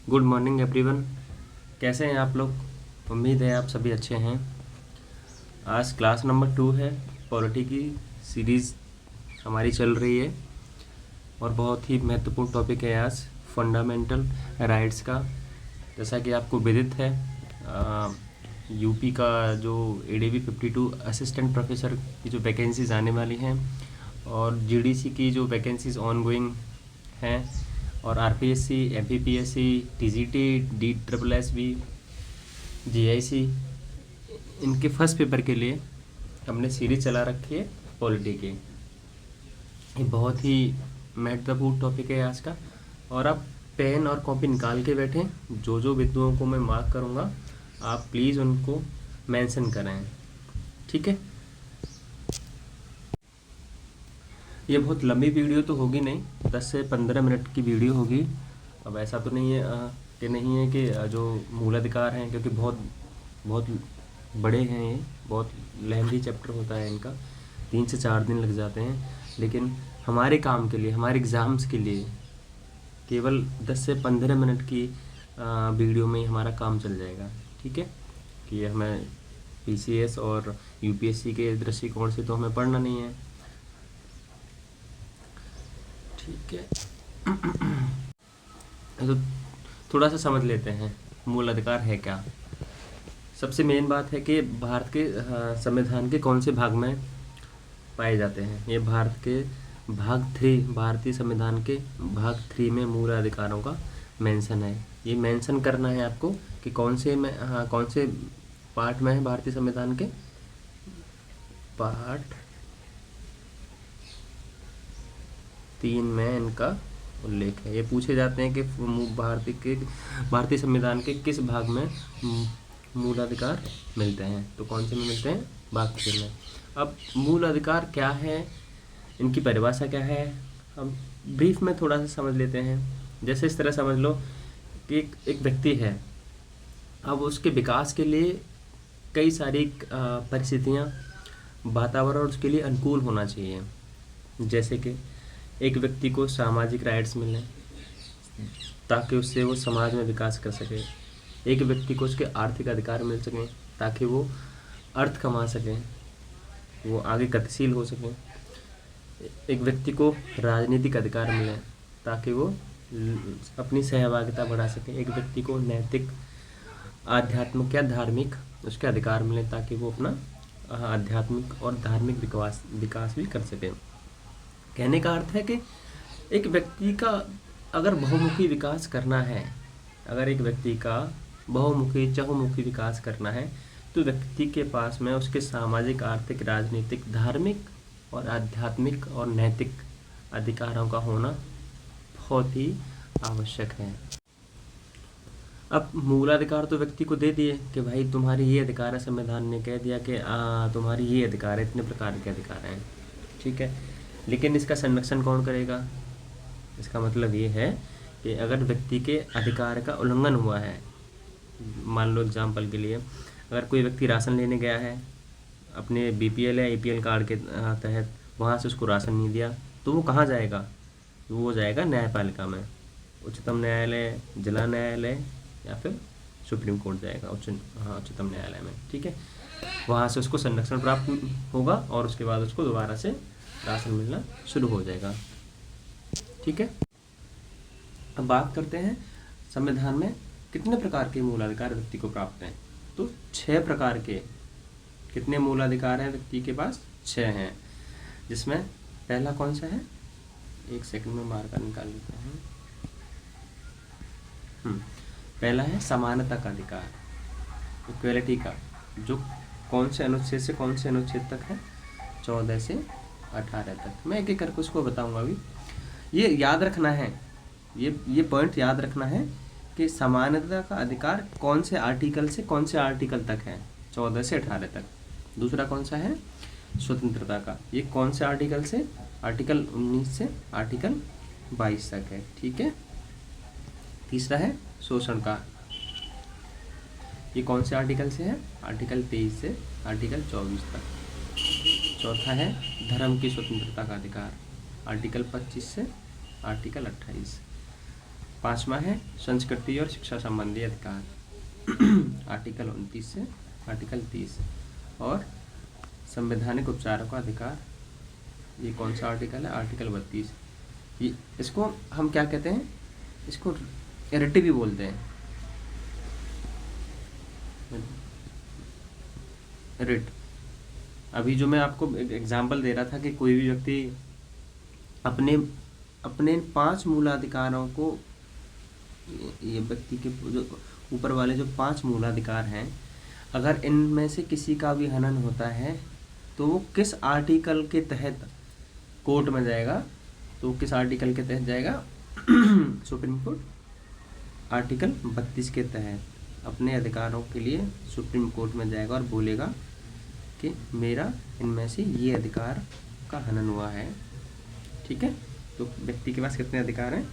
Good morning everyone. कैसे हैं आप लोग? उम्मीद है आप सभी अच्छे हैं। आज क्लास नंबर 2 है। पॉलिटी की सीरीज़ हमारी चल रही है और बहुत ही महत्वपूर्ण टॉपिक है आज फंडामेंटल राइट्स का। जैसा कि आपको विदित है, यूपी का जो एडीवी 52 असिस्टेंट प्रोफेसर की जो वैकेंसीज़ आने वाली हैं और जीडीसी की जो वैकेंसीज़ ऑनगोइंग हैं और RPSC, MPPSC, TGT, DSSB, GIC, इनके फर्स्ट पेपर के लिए हमने सीरीज चला रखी है पॉलिटी की। ये बहुत ही महत्वपूर्ण टॉपिक है आज का। और आप पेन और कॉपी निकाल के बैठें। जो जो बिंदुओं को मैं मार्क करूँगा आप प्लीज़ उनको मेंशन करें, ठीक है। ये बहुत लंबी वीडियो तो होगी नहीं, 10 से 15 मिनट की वीडियो होगी। अब ऐसा तो नहीं है कि जो मूलाधिकार हैं, क्योंकि बहुत बहुत बड़े हैं, ये बहुत लेंथी चैप्टर होता है इनका, 3 से 4 दिन लग जाते हैं। लेकिन हमारे काम के लिए, हमारे एग्ज़ाम्स के लिए केवल 10 से 15 मिनट की वीडियो में ही हमारा काम चल जाएगा, ठीक है। कि हमें पीसीएस और यूपीएससी के दृष्टिकोण से तो हमें पढ़ना नहीं है, ठीक है। तो थोड़ा सा समझ लेते हैं मूल अधिकार है क्या। सबसे मेन बात है कि भारत के संविधान के कौन से भाग में पाए जाते हैं। ये भारत के भाग 3, भारतीय संविधान के भाग 3 में मूल अधिकारों का मेंशन है। ये मेंशन करना है आपको कि कौन से पार्ट में है भारतीय संविधान के। पार्ट 3 में इनका उल्लेख है। ये पूछे जाते हैं कि भारतीय संविधान के किस भाग में मूलाधिकार मिलते हैं। तो कौन से में मिलते हैं? भाग 3 में। अब मूल अधिकार क्या है, इनकी परिभाषा क्या है, हम ब्रीफ में थोड़ा सा समझ लेते हैं। जैसे इस तरह समझ लो कि एक व्यक्ति है, अब उसके विकास के लिए कई सारी परिस्थितियाँ, वातावरण उसके लिए अनुकूल होना चाहिए। जैसे कि एक व्यक्ति को सामाजिक राइट्स मिलें ताकि उससे वो समाज में विकास कर सके। एक व्यक्ति को उसके आर्थिक अधिकार मिल सकें ताकि वो अर्थ कमा सकें, वो आगे गतिशील हो सकें। एक व्यक्ति को राजनीतिक अधिकार मिले ताकि वो अपनी सहभागिता बढ़ा सके। एक व्यक्ति को नैतिक, आध्यात्मिक या धार्मिक उसके अधिकार मिले ताकि वो अपना आध्यात्मिक और धार्मिक विकास भी कर सके। कहने का अर्थ है कि एक व्यक्ति का अगर बहुमुखी विकास करना है, अगर एक व्यक्ति का बहुमुखी चहुमुखी विकास करना है, तो व्यक्ति के पास में उसके सामाजिक, आर्थिक, राजनीतिक, धार्मिक और आध्यात्मिक और नैतिक अधिकारों का होना बहुत ही आवश्यक है। अब मूलाधिकार तो व्यक्ति को दे दिए कि भाई तुम्हारी ये अधिकार है, संविधान ने कह दिया कि तुम्हारी ये अधिकार है, इतने प्रकार के अधिकार हैं, ठीक है। लेकिन इसका संरक्षण कौन करेगा? इसका मतलब ये है कि अगर व्यक्ति के अधिकार का उल्लंघन हुआ है, मान लो एग्जाम्पल के लिए, अगर कोई व्यक्ति राशन लेने गया है अपने बीपीएल या एपीएल कार्ड के तहत, वहाँ से उसको राशन नहीं दिया, तो वो कहाँ जाएगा? वो जाएगा न्यायपालिका में, उच्चतम न्यायालय, जिला न्यायालय या फिर सुप्रीम कोर्ट जाएगा, उच्चतम न्यायालय में, ठीक है। वहाँ से उसको संरक्षण प्राप्त होगा और उसके बाद उसको दोबारा से राशन मिलना शुरू हो जाएगा, ठीक है। अब बात करते हैं संविधान में कितने प्रकार के मूलाधिकार व्यक्ति को प्राप्त हैं। तो 6 प्रकार के, कितने मूलाधिकार हैं व्यक्ति के पास? 6 हैं। जिसमें पहला कौन सा है? एक सेकंड में मार्कर निकाल लेते हैं। पहला है समानता का अधिकार, इक्वलिटी का, जो कौन से अनुच्छेद से कौन से अनुच्छेद तक है? 14 से 18 तक। मैं एक एक करके उसको बताऊंगा अभी। ये याद रखना है, ये पॉइंट याद रखना है कि समानता का अधिकार कौन से आर्टिकल से कौन से आर्टिकल तक है? 14 से 18 तक। दूसरा कौन सा है? स्वतंत्रता का, ये कौन से आर्टिकल से? आर्टिकल 19 से आर्टिकल 22 तक है, ठीक है। तीसरा है शोषण का, ये कौन से आर्टिकल से है? आर्टिकल 23 से आर्टिकल 24 तक। चौथा है धर्म की स्वतंत्रता का अधिकार, आर्टिकल 25 से आर्टिकल 28। 5वां है संस्कृति और शिक्षा संबंधी अधिकार आर्टिकल 29 से आर्टिकल 30। और संवैधानिक उपचारों का अधिकार, ये कौन सा आर्टिकल है? आर्टिकल 32। ये इसको हम क्या कहते हैं? इसको रिट भी बोलते हैं, रिट। अभी जो मैं आपको एग्जाम्पल दे रहा था कि कोई भी व्यक्ति अपने अपने 5 मूलाधिकारों को, ये व्यक्ति के जो ऊपर वाले जो 5 मूलाधिकार हैं, अगर इनमें से किसी का भी हनन होता है तो वो किस आर्टिकल के तहत कोर्ट में जाएगा? तो किस आर्टिकल के तहत जाएगा? सुप्रीम कोर्ट आर्टिकल 32 के तहत अपने अधिकारों के लिए सुप्रीम कोर्ट में जाएगा और बोलेगा कि मेरा इनमें से ये अधिकार का हनन हुआ है। ठीक है, तो व्यक्ति के पास कितने अधिकार हैं?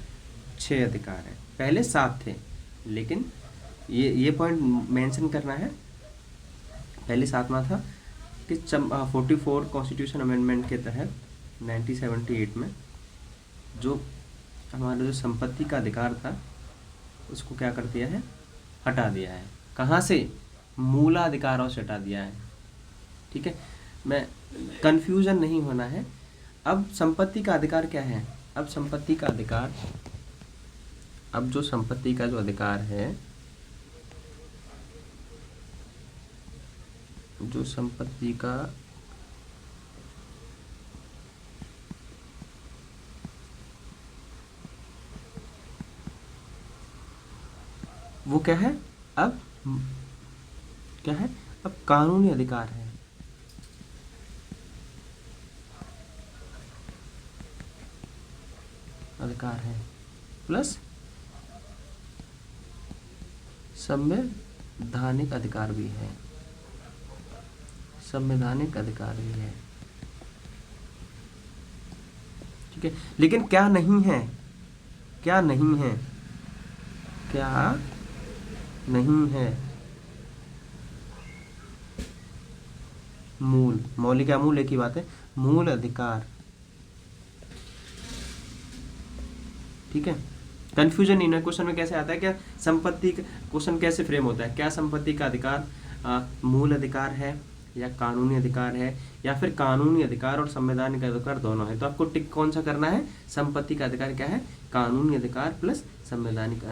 6 अधिकार हैं। पहले 7 थे, लेकिन ये पॉइंट मेंशन करना है, पहले 7वां था कि 44 कॉन्स्टिट्यूशन अमेंडमेंट के तहत 1978 में जो हमारा जो संपत्ति का अधिकार था उसको क्या कर दिया है? हटा दिया है। कहाँ से? मूलाधिकारों से हटा दिया है। ठीक है, मैं कंफ्यूजन नहीं होना है। अब संपत्ति का अधिकार क्या है? अब संपत्ति का अधिकार, अब जो संपत्ति का जो अधिकार है, जो संपत्ति का वो क्या है? अब क्या है? अब कानूनी अधिकार है। अधिकार है प्लस संवैधानिक अधिकार भी है। संवैधानिक अधिकार भी है। ठीक है, लेकिन क्या नहीं है? क्या नहीं है? क्या नहीं है? मौलिक या मूल एक ही बात है। मूल अधिकार। ठीक है, कंफ्यूजन नहीं ना। क्वेश्चन में कैसे आता है? क्या संपत्ति, क्वेश्चन कैसे फ्रेम होता है? क्या संपत्ति का अधिकार मूल अधिकार है या कानूनी अधिकार है, या फिर कानूनी अधिकार और संवैधानिक अधिकार दोनों है? तो आपको टिक कौन सा करना है? संपत्ति का अधिकार क्या है? कानूनी अधिकार प्लस संवैधानिक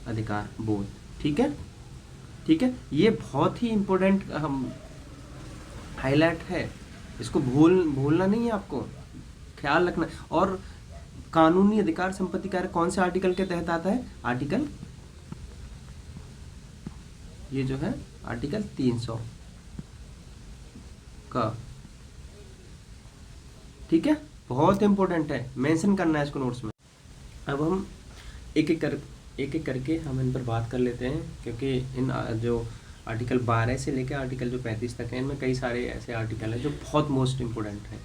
अधिकार, बोथ। ठीक है, ठीक है, ये बहुत ही इंपॉर्टेंट हम हाईलाइट है, इसको भूलना नहीं है, आपको ख्याल रखना। और कानूनी अधिकार संपत्ति कार्य कौन से आर्टिकल के तहत आता है? आर्टिकल, ये जो है आर्टिकल 300 का। ठीक है, बहुत इंपॉर्टेंट है, मेंशन करना है इसको नोट्स में। अब हम एक एक करके हम इन पर बात कर लेते हैं, क्योंकि इन जो आर्टिकल 12 से लेकर आर्टिकल जो 35 तक है, इनमें कई सारे ऐसे आर्टिकल हैं जो बहुत मोस्ट इम्पोर्टेंट हैं।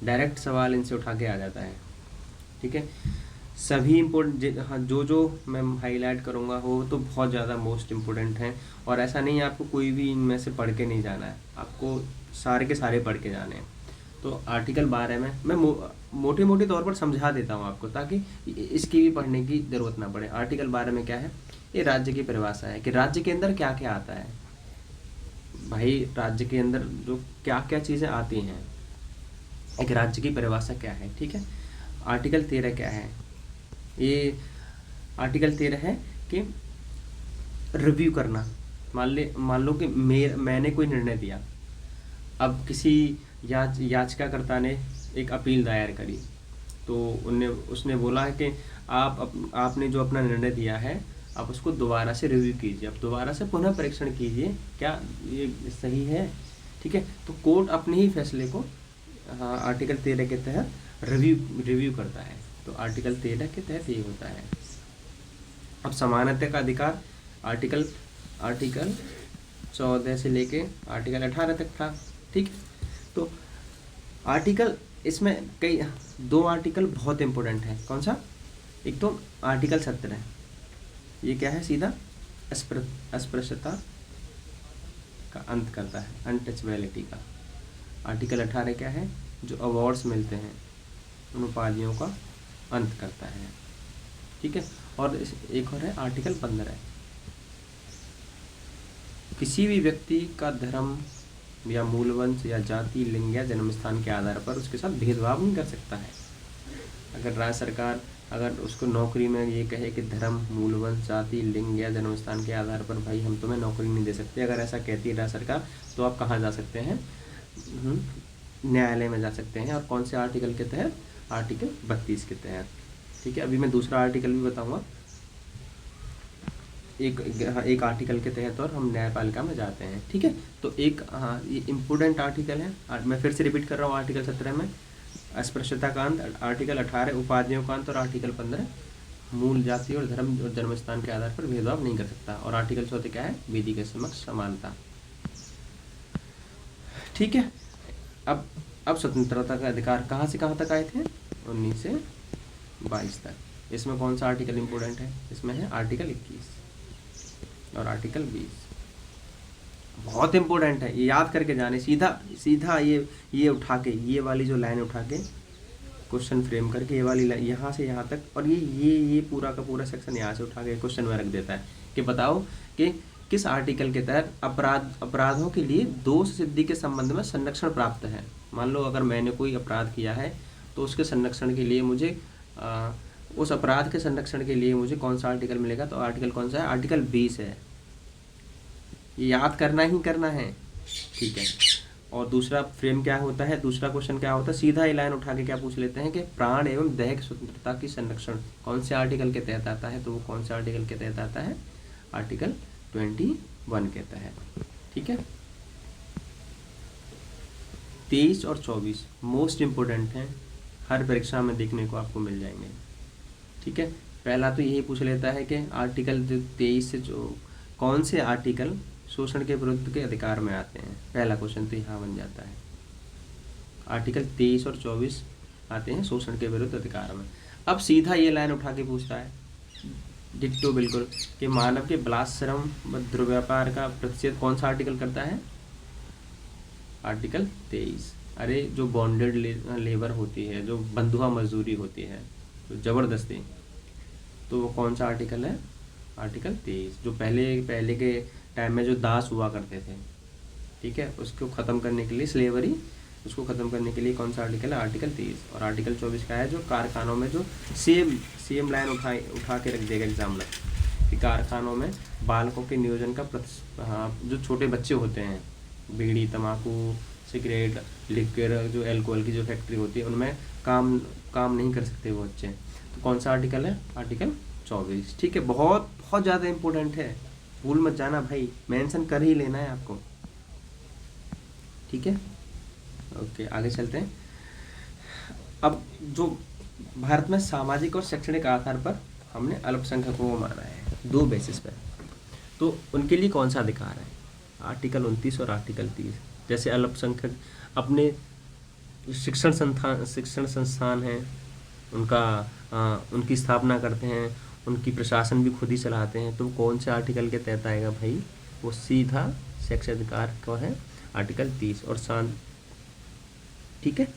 डायरेक्ट सवाल इनसे उठा के आ जाता है। ठीक है, सभी इम्पोर्टेंट, हाँ, जो मैं हाईलाइट करूँगा वो तो बहुत ज़्यादा मोस्ट इम्पोर्टेंट हैं। और ऐसा नहीं है आपको कोई भी इनमें से पढ़ के नहीं जाना है, आपको सारे के सारे पढ़ के जाने हैं। तो आर्टिकल 12 में मैं मोटे मोटे तौर पर समझा देता हूँ आपको, ताकि इसकी भी पढ़ने की ज़रूरत ना पड़े। आर्टिकल 12 में क्या है? ये राज्य की परिभाषा है कि राज्य के अंदर क्या क्या आता है। भाई, राज्य के अंदर जो क्या क्या चीज़ें आती हैं, एक राज्य की परिभाषा क्या है। ठीक है, आर्टिकल 13 क्या है? ये आर्टिकल 13 है कि रिव्यू करना। मान लो कि मैंने कोई निर्णय दिया, अब किसी याचिकाकर्ता ने एक अपील दायर करी, तो उसने बोला है कि आपने जो अपना निर्णय दिया है आप उसको दोबारा से रिव्यू कीजिए, आप दोबारा से पुनः परीक्षण कीजिए, क्या ये सही है। ठीक है, तो कोर्ट अपने ही फैसले को आर्टिकल 13 के तहत रिव्यू करता है। तो आर्टिकल 13 के तहत ये होता है। अब समानता का अधिकार आर्टिकल 14 से लेके आर्टिकल 18 तक था। ठीक है, तो आर्टिकल, इसमें कई 2 आर्टिकल बहुत इंपॉर्टेंट है। कौन सा? एक तो आर्टिकल 17, ये क्या है? सीधा अस्पृश्यता का अंत करता है, अनटचेबिलिटी का। आर्टिकल 18 क्या है? जो अवार्ड्स मिलते हैं उन उपाधियों का अंत करता है। ठीक है, और एक और है आर्टिकल 15, किसी भी व्यक्ति का धर्म या मूल वंश या जाति, लिंग या जन्म स्थान के आधार पर उसके साथ भेदभाव नहीं कर सकता है। अगर राज्य सरकार अगर उसको नौकरी में ये कहे कि धर्म, मूल वंश, जाति, लिंग या जन्म स्थान के आधार पर भाई हम तुम्हें नौकरी नहीं दे सकते, अगर ऐसा कहती है राज्य सरकार, तो आप कहाँ जा सकते हैं? न्यायालय में जा सकते हैं। और कौन से आर्टिकल के तहत? आर्टिकल 32 के तहत। ठीक है, अभी मैं दूसरा आर्टिकल भी बताऊंगा। एक आर्टिकल के तहत और हम न्यायपालिका में जाते हैं। ठीक है, तो एक ये इम्पोर्टेंट आर्टिकल है। मैं फिर से रिपीट कर रहा हूँ। आर्टिकल 17 में अस्पृश्यता का अंत, आर्टिकल 18 उपाधियों का अंत, और आर्टिकल 15 मूल जाति और धर्म और जन्म स्थान के आधार पर भेदभाव नहीं कर सकता। और आर्टिकल 14 क्या है? विधि के समक्ष समानता। ठीक है, अब स्वतंत्रता का अधिकार कहाँ से कहाँ तक आए थे? 19 से 22 तक। इसमें कौन सा आर्टिकल इम्पोर्टेंट है? इसमें है आर्टिकल 21 और आर्टिकल 20। बहुत इम्पोर्टेंट है, ये याद करके जाने। सीधा सीधा ये उठा के, ये वाली जो लाइन उठा के क्वेश्चन फ्रेम करके, ये वाली लाइन यहाँ से यहाँ तक, और ये पूरा का पूरा सेक्शन यहाँ से उठा के क्वेश्चन में रख देता है कि बताओ कि किस आर्टिकल के तहत अपराधों के लिए दोष सिद्धि के संबंध में संरक्षण प्राप्त है। मान लो अगर मैंने कोई अपराध किया है तो उसके संरक्षण के लिए मुझे उस अपराध के संरक्षण के लिए मुझे कौन सा आर्टिकल मिलेगा? तो आर्टिकल कौन सा है? आर्टिकल 20 है। ये याद करना ही करना है। ठीक है, और दूसरा फ्रेम क्या होता है? दूसरा क्वेश्चन क्या होता है? सीधा ये लाइन उठा के क्या पूछ लेते हैं कि प्राण एवं दैहिक स्वतंत्रता की संरक्षण कौन से आर्टिकल के तहत आता है? तो वो कौन से आर्टिकल के तहत आता है? आर्टिकल 21 के तहत। ठीक है, 23 और 24 मोस्ट इम्पोर्टेंट हैं, हर परीक्षा में देखने को आपको मिल जाएंगे। ठीक है, पहला तो यही पूछ लेता है कि आर्टिकल 23 से जो कौन से आर्टिकल शोषण के विरुद्ध के अधिकार में आते हैं। पहला क्वेश्चन तो यहाँ बन जाता है। आर्टिकल 23 और 24 आते हैं शोषण के विरुद्ध अधिकार में। अब सीधा ये लाइन उठा के पूछता है डिट्टो बिल्कुल कि मानव के बलात्श्रम व दुर्व्यापार का प्रतिषेध कौन सा आर्टिकल करता है? आर्टिकल 23। अरे जो बॉन्डेड लेबर होती है, जो बंधुआ मजदूरी होती है, जो जबरदस्ती, तो वो कौन सा आर्टिकल है? आर्टिकल 23। जो पहले के टाइम में जो दास हुआ करते थे, ठीक है, उसको ख़त्म करने के लिए, स्लेवरी, उसको ख़त्म करने के लिए कौन सा आर्टिकल है? आर्टिकल 23। और आर्टिकल 24 का है जो कारखानों में जो सेम लाइन उठा के रख देगा एग्जामिनर कि कारखानों में बालकों के नियोजन का जो छोटे बच्चे होते हैं, बीड़ी, तम्बाकू, सिगरेट, लिक्विड, जो एल्कोहल की जो फैक्ट्री होती है, उनमें काम नहीं कर सकते वो बच्चे। तो कौन सा आर्टिकल है? आर्टिकल 24। ठीक है, बहुत बहुत ज़्यादा इम्पोर्टेंट है, भूल मत जाना भाई, मेंशन कर ही लेना है आपको। ठीक है, ओके, आगे चलते हैं। अब जो भारत में सामाजिक और शैक्षणिक आधार पर हमने अल्पसंख्यकों को माना है 2 बेसिस पर, तो उनके लिए कौन सा अधिकार है? आर्टिकल 29 और आर्टिकल 30। जैसे अल्पसंख्यक अपने शिक्षण संस्थान हैं, उनकी स्थापना करते हैं, उनकी प्रशासन भी खुद ही चलाते हैं, तो कौन से आर्टिकल के तहत आएगा भाई? वो सीधा शैक्षिक अधिकार को है आर्टिकल 30 और ठीक है,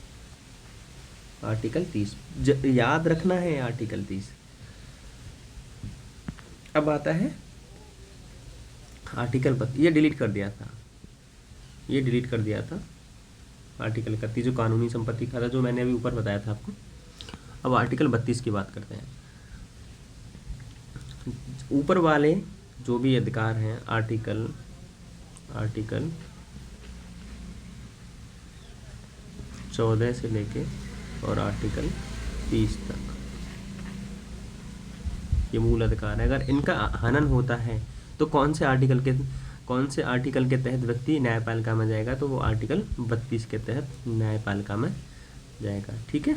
आर्टिकल 30 याद रखना है, आर्टिकल 30। अब आता है आर्टिकल 32। ये डिलीट कर दिया था आर्टिकल 31 जो कानूनी संपत्ति का था, जो मैंने अभी ऊपर बताया था आपको। अब आर्टिकल 32 की बात करते हैं। ऊपर वाले जो भी अधिकार हैं, आर्टिकल 14 से लेके और आर्टिकल 30 तक, ये मूल अधिकार है। अगर इनका हनन होता है तो कौन से आर्टिकल के तहत व्यक्ति न्यायपालिका में जाएगा? तो वो आर्टिकल 32 के तहत न्यायपालिका में जाएगा। ठीक है,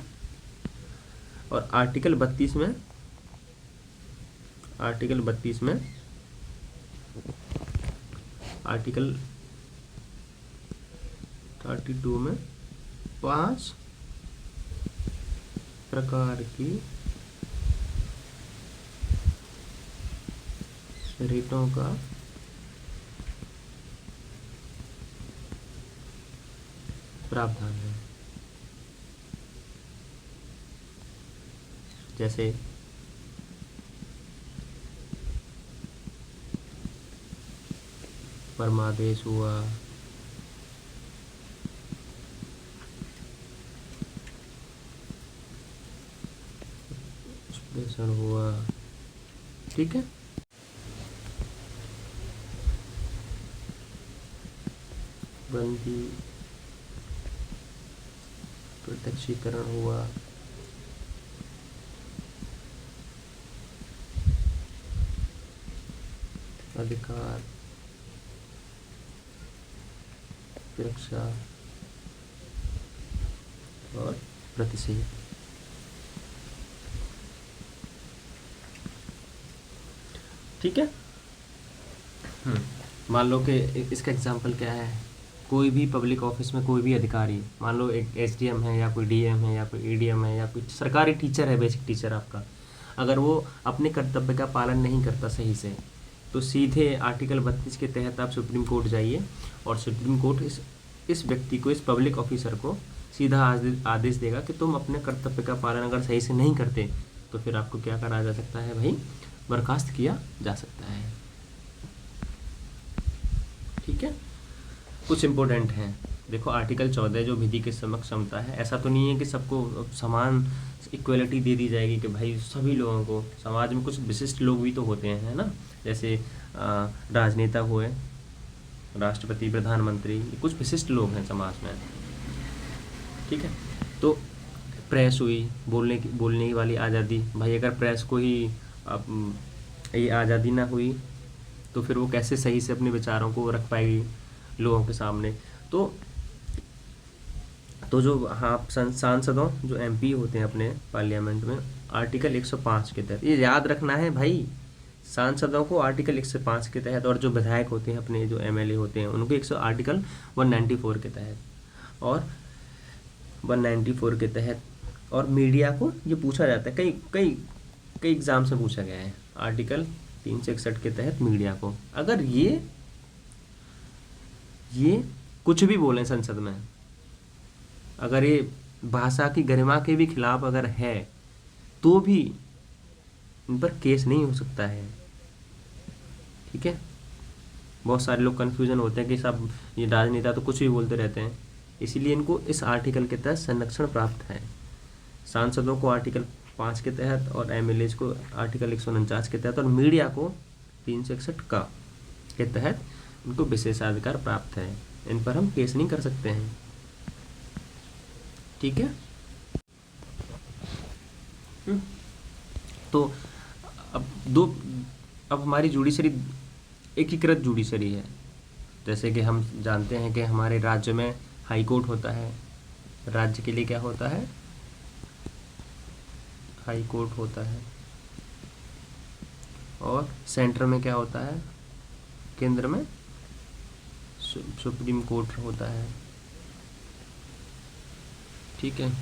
और आर्टिकल 32 में आर्टिकल 32 में आर्टिकल 32 में 5 प्रकार की रेटों का प्रावधान है। जैसे परमादेश हुआ, विश्लेषण हुआ, ठीक है। बंदी प्रत्यक्षीकरण हुआ, अधिकार सुरक्षा और प्रतिषेध। ठीक है। मान लो कि इसका एग्जांपल क्या है, कोई भी पब्लिक ऑफिस में कोई भी अधिकारी, मान लो एक एसडीएम है या कोई डीएम है या कोई ईडीएम है या कोई सरकारी टीचर है, बेसिक टीचर आपका, अगर वो अपने कर्तव्य का पालन नहीं करता सही से, तो सीधे आर्टिकल 32 के तहत आप सुप्रीम कोर्ट जाइए और सुप्रीम कोर्ट इस व्यक्ति को, इस पब्लिक ऑफिसर को सीधा आदेश देगा कि तुम अपने कर्तव्य का पालन अगर सही से नहीं करते तो फिर आपको क्या करा जा सकता है भाई, बर्खास्त किया जा सकता है। ठीक है। कुछ इम्पोर्टेंट हैं, देखो आर्टिकल 14 जो विधि के समक्ष क्षमता है, ऐसा तो नहीं है कि सबको समान इक्वलिटी दे दी जाएगी कि भाई सभी लोगों को, समाज में कुछ विशिष्ट लोग भी तो होते हैं, है ना, जैसे राजनेता हुए, राष्ट्रपति, प्रधानमंत्री, कुछ विशिष्ट लोग हैं समाज में। ठीक है। तो प्रेस हुई, बोलने की वाली आज़ादी, भाई अगर प्रेस को ही ये आज़ादी ना हुई तो फिर वो कैसे सही से अपने विचारों को रख पाएगी लोगों के सामने। तो जो हाँ सांसदों, जो एमपी होते हैं अपने पार्लियामेंट में, आर्टिकल 105 के तहत, ये याद रखना है भाई, सांसदों को आर्टिकल 105 के तहत, और जो विधायक होते हैं अपने, जो एमएलए होते हैं, उनको आर्टिकल 194 के तहत, और 194 के तहत। और मीडिया को ये पूछा जाता है, कई एग्जाम से पूछा गया है, आर्टिकल 361 के तहत मीडिया को, अगर ये कुछ भी बोलें संसद में, अगर ये भाषा की गरिमा के भी खिलाफ अगर है तो भी इन पर केस नहीं हो सकता है। ठीक है। बहुत सारे लोग कन्फ्यूजन होते हैं कि सब ये राजनेता तो कुछ भी बोलते रहते हैं, इसीलिए इनको इस आर्टिकल के तहत संरक्षण प्राप्त है। सांसदों को आर्टिकल 5 के तहत और एमएलए को आर्टिकल 149 के तहत और मीडिया को 361 का के तहत उनको विशेषाधिकार प्राप्त है। इन पर हम केस नहीं कर सकते हैं। ठीक है। तो अब हमारी जुडिशरी एकीकृत जुडिशरी है। जैसे कि हम जानते हैं कि हमारे राज्य में हाई कोर्ट होता है, राज्य के लिए क्या होता है, हाई कोर्ट होता है, और सेंटर में क्या होता है, केंद्र में सुप्रीम कोर्ट होता है। ठीक है।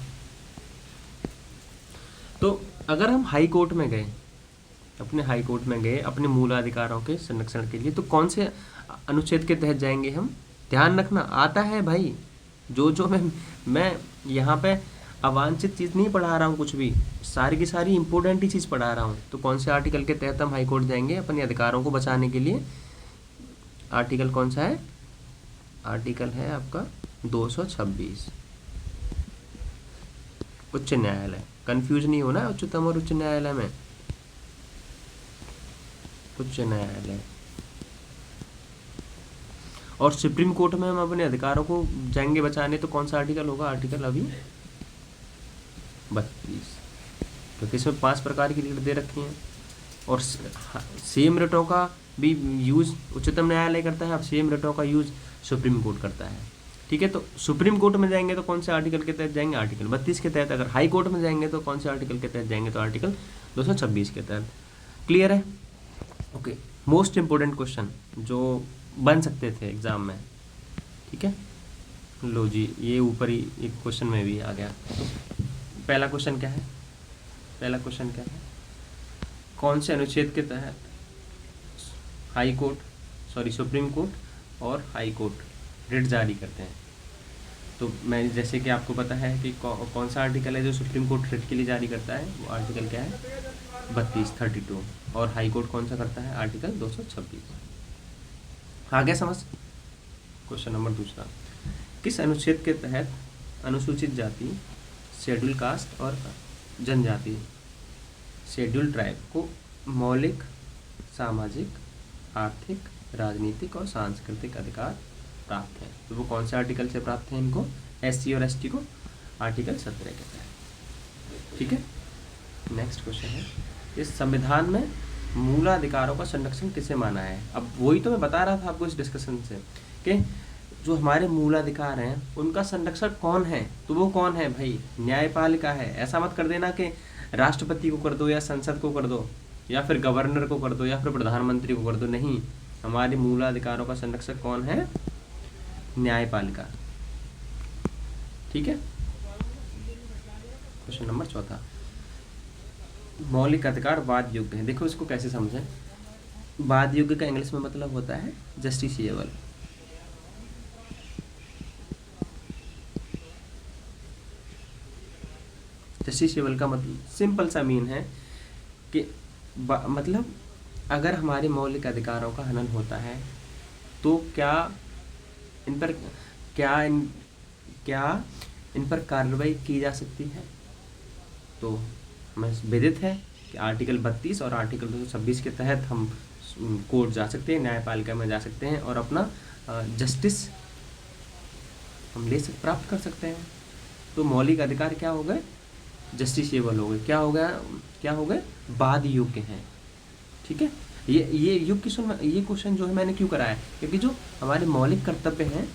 तो अगर हम हाई कोर्ट में गए, अपने मूलाधिकारों के संरक्षण के लिए, तो कौन से अनुच्छेद के तहत जाएंगे हम, ध्यान रखना आता है भाई। जो मैं यहाँ पे अवांछित चीज़ नहीं पढ़ा रहा हूँ, कुछ भी सारी की सारी इंपॉर्टेंट ही चीज़ पढ़ा रहा हूँ। तो कौन से आर्टिकल के तहत हम हाई कोर्ट जाएंगे अपने अधिकारों को बचाने के लिए, आर्टिकल कौन सा है, आर्टिकल है आपका 226, उच्च न्यायालय। कंफ्यूज नहीं होना उच्चतम और उच्च न्यायालय में, उच्च न्यायालय। और सुप्रीम कोर्ट में हम अपने अधिकारों को जाएंगे बचाने, तो कौन सा आर्टिकल होगा, आर्टिकल अभी 32, क्योंकि इसमें 5 प्रकार की रिट दे रखी हैं। और सेम रिटों का भी यूज़ उच्चतम न्यायालय करता है, अब सेम रिटों का यूज़ सुप्रीम कोर्ट करता है। ठीक है। तो सुप्रीम कोर्ट में जाएंगे तो कौन से आर्टिकल के तहत जाएंगे, आर्टिकल 32 के तहत। अगर हाई कोर्ट में जाएंगे तो कौन से आर्टिकल के तहत जाएंगे, तो आर्टिकल 226 के तहत। क्लियर है। ओके। मोस्ट इम्पोर्टेंट क्वेश्चन जो बन सकते थे एग्जाम में। ठीक है। लो जी, ये ऊपर ही एक क्वेश्चन में भी आ गया। तो पहला क्वेश्चन क्या है, कौन से अनुच्छेद के तहत सुप्रीम कोर्ट और हाई कोर्ट रिट जारी करते हैं। तो मैं जैसे कि आपको पता है कि कौन सा आर्टिकल है जो सुप्रीम कोर्ट रिट के लिए जारी करता है, वो आर्टिकल क्या है, 32, 32। और हाई कोर्ट कौन सा करता है, आर्टिकल 226। आ गया समझ। क्वेश्चन नंबर दूसरा, किस अनुच्छेद के तहत अनुसूचित जाति, शेड्यूल कास्ट और जनजाति, शेड्यूल ट्राइब को मौलिक सामाजिक, आर्थिक, राजनीतिक और सांस्कृतिक अधिकार प्राप्त है? तो वो कौन से आर्टिकल से प्राप्त है इनको? SC और ST को आर्टिकल 17 के तहत। ठीक है, नेक्स्ट क्वेश्चन है, इस संविधान में मूलाधिकारों का संरक्षण किसे माना है? अब वही तो मैं बता रहा था आपको इस डिस्कशन से कि जो हमारे मूलाधिकार हैं उनका संरक्षण कौन है, तो वो कौन है भाई? न्यायपालिका है। ऐसा मत कर देना कि राष्ट्रपति को कर दो या संसद को कर दो या फिर गवर्नर को कर दो या फिर प्रधानमंत्री को कर दो, नहीं, हमारे मूलाधिकारों का संरक्षक कौन है? न्यायपालिका। ठीक है, क्वेश्चन नंबर चौथा, मौलिक अधिकार वाद योग्य है। देखो इसको कैसे समझें। वाद योग्य का इंग्लिश में मतलब होता है जस्टिसिएबल। जस्टिसिएबल का मतलब सिंपल सा मीन है कि मतलब अगर हमारे मौलिक अधिकारों का हनन होता है तो क्या इन पर कार्रवाई की जा सकती है? तो हमें विदित है कि आर्टिकल 32 और आर्टिकल 226 के तहत हम कोर्ट जा सकते हैं, न्यायपालिका में जा सकते हैं और अपना जस्टिस हम प्राप्त कर सकते हैं। तो मौलिक अधिकार क्या हो गए? जस्टिसिएबल हो गए। क्या हो गए? वाद योग्य हैं। ठीक है, ये क्वेश्चन जो है मैंने क्यों कराया, क्योंकि जो हमारे मौलिक कर्तव्य हैं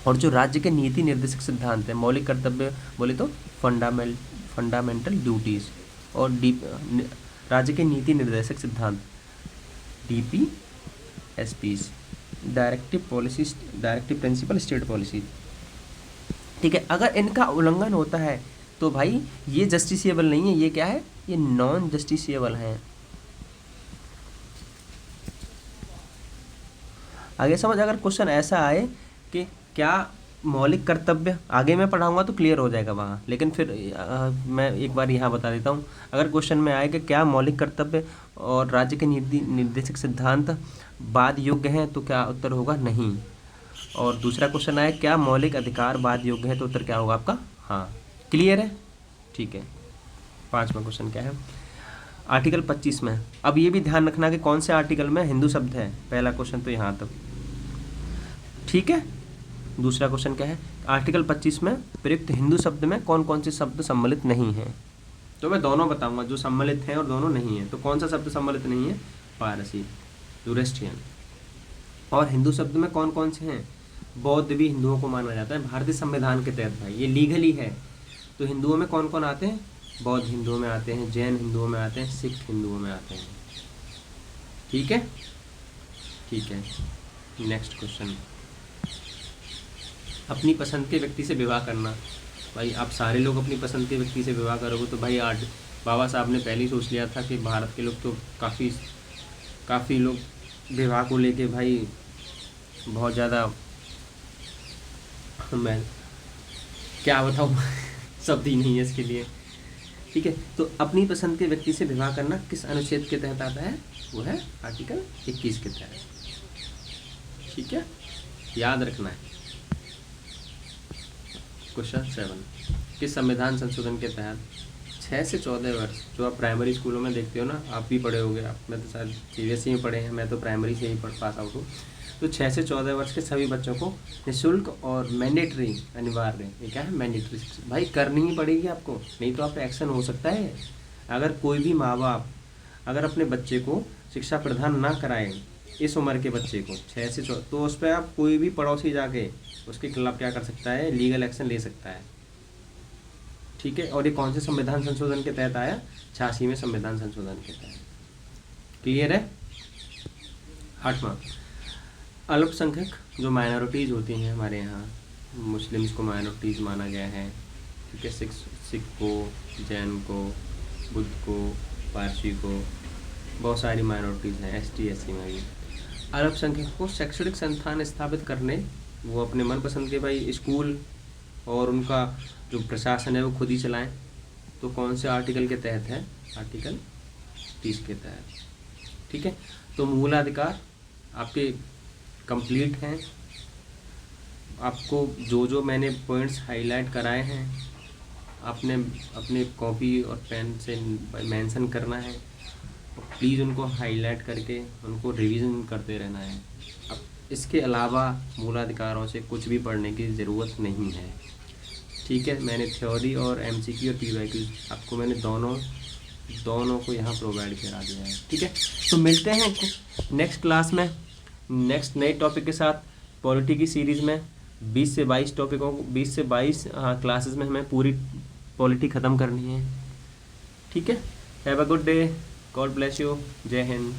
और जो राज्य के नीति निर्देशक सिद्धांत है, मौलिक कर्तव्य बोले तो फंडामेंटल ड्यूटीज और राज्य के नीति निर्देशक सिद्धांत DPSPs, directive principle state policy. ठीक है, अगर इनका उल्लंघन होता है तो भाई ये जस्टिसिएबल नहीं है, ये क्या है? ये नॉन जस्टिसिएबल है। आगे समझ, अगर क्वेश्चन ऐसा आए कि क्या मौलिक कर्तव्य, आगे मैं पढ़ाऊंगा तो क्लियर हो जाएगा वहाँ, लेकिन फिर मैं एक बार यहाँ बता देता हूँ। अगर क्वेश्चन में आए कि क्या मौलिक कर्तव्य और राज्य के नीति निर्देशक सिद्धांत वाद योग्य हैं, तो क्या उत्तर होगा? नहीं। और दूसरा क्वेश्चन आए क्या मौलिक अधिकार वाद योग्य है, तो उत्तर क्या होगा आपका? हाँ। क्लियर है? ठीक है, पाँचवा क्वेश्चन क्या है? आर्टिकल 25 में, अब ये भी ध्यान रखना कि कौन से आर्टिकल में हिंदू शब्द है। पहला क्वेश्चन तो यहाँ तक ठीक है। दूसरा क्वेश्चन क्या है? आर्टिकल 25 में प्रयुक्त हिंदू शब्द में कौन कौन से शब्द सम्मिलित नहीं हैं? तो मैं दोनों बताऊंगा, जो सम्मिलित हैं और दोनों नहीं हैं। तो कौन सा शब्द सम्मिलित नहीं है? पारसी, यूरेस्ट्रियन। और हिंदू शब्द में कौन कौन से हैं? बौद्ध भी हिंदुओं को माना जाता है भारतीय संविधान के तहत, भाई ये लीगली है। तो हिंदुओं में कौन कौन आते हैं? बौद्ध हिंदुओं में आते हैं, जैन हिंदुओं में आते हैं, सिख हिंदुओं में आते हैं। ठीक है, ठीक है। नेक्स्ट क्वेश्चन, अपनी पसंद के व्यक्ति से विवाह करना। भाई आप सारे लोग अपनी पसंद के व्यक्ति से विवाह करोगे तो भाई आज बाबा साहब ने पहले ही सोच लिया था कि भारत के लोग तो काफ़ी लोग विवाह को लेके भाई बहुत ज़्यादा, मैं क्या बताऊँ शब्द ही नहीं है इसके लिए। ठीक है, तो अपनी पसंद के व्यक्ति से विवाह करना किस अनुच्छेद के तहत आता है? वो है आर्टिकल 21 के तहत। ठीक है, याद रखना है। क्वेश्चन 7, किस संविधान संशोधन के तहत 6 से 14 वर्ष, जो आप प्राइमरी स्कूलों में देखते हो ना, आप भी पढ़े होगे, आप मैं तो शायद CBSE में पढ़े हैं, मैं तो प्राइमरी से ही पास आउट हूँ। तो 6 से 14 वर्ष के सभी बच्चों को निःशुल्क और मैंडेटरी, अनिवार्य, ये क्या है? मैंडेटरी शिक्षा भाई करनी ही पड़ेगी आपको, नहीं तो आप पे एक्शन हो सकता है। अगर कोई भी माँ बाप अगर अपने बच्चे को शिक्षा प्रदान ना कराए, इस उम्र के बच्चे को 6 से 14, तो उस पर आप कोई भी पड़ोसी जाके उसके खिलाफ क्या कर सकता है? लीगल एक्शन ले सकता है। ठीक है, और ये कौन से संविधान संशोधन के तहत आया? 86वें संविधान संशोधन के तहत। क्लियर है? 8वां, अल्पसंख्यक जो माइनॉरिटीज़ होती हैं हमारे यहाँ, मुस्लिम्स को माइनॉरिटीज़ माना गया है। ठीक है, सिख को, जैन को, बुद्ध को, पारसी को, बहुत सारी माइनॉरिटीज़ हैं, ST SC में भी। अल्पसंख्यक को शैक्षणिक संस्थान स्थापित करने, वो अपने मनपसंद के भाई स्कूल और उनका जो प्रशासन है वो खुद ही चलाएं। तो कौन से आर्टिकल के तहत है? आर्टिकल 30 के तहत। ठीक है, तो मूलाधिकार आपके कंप्लीट हैं। आपको जो जो मैंने पॉइंट्स हाईलाइट कराए हैं आपने अपने कॉपी और पेन से मेंशन करना है, और प्लीज़ उनको हाईलाइट करके उनको रिवीजन करते रहना है। अब इसके अलावा मूलाधिकारों से कुछ भी पढ़ने की ज़रूरत नहीं है, ठीक है। मैंने थ्योरी और एमसीक्यू और पीवाईक्यू आपको मैंने दोनों को यहाँ प्रोवाइड करा दिया है, ठीक है। तो मिलते हैं नेक्स्ट क्लास में नेक्स्ट नए टॉपिक के साथ। पॉलिटी की सीरीज़ में 20 से 22 टॉपिकों को 20 से 22 क्लासेस में हमें पूरी पॉलिटी ख़त्म करनी है, ठीक है। Have a good day, God bless you, जय हिंद।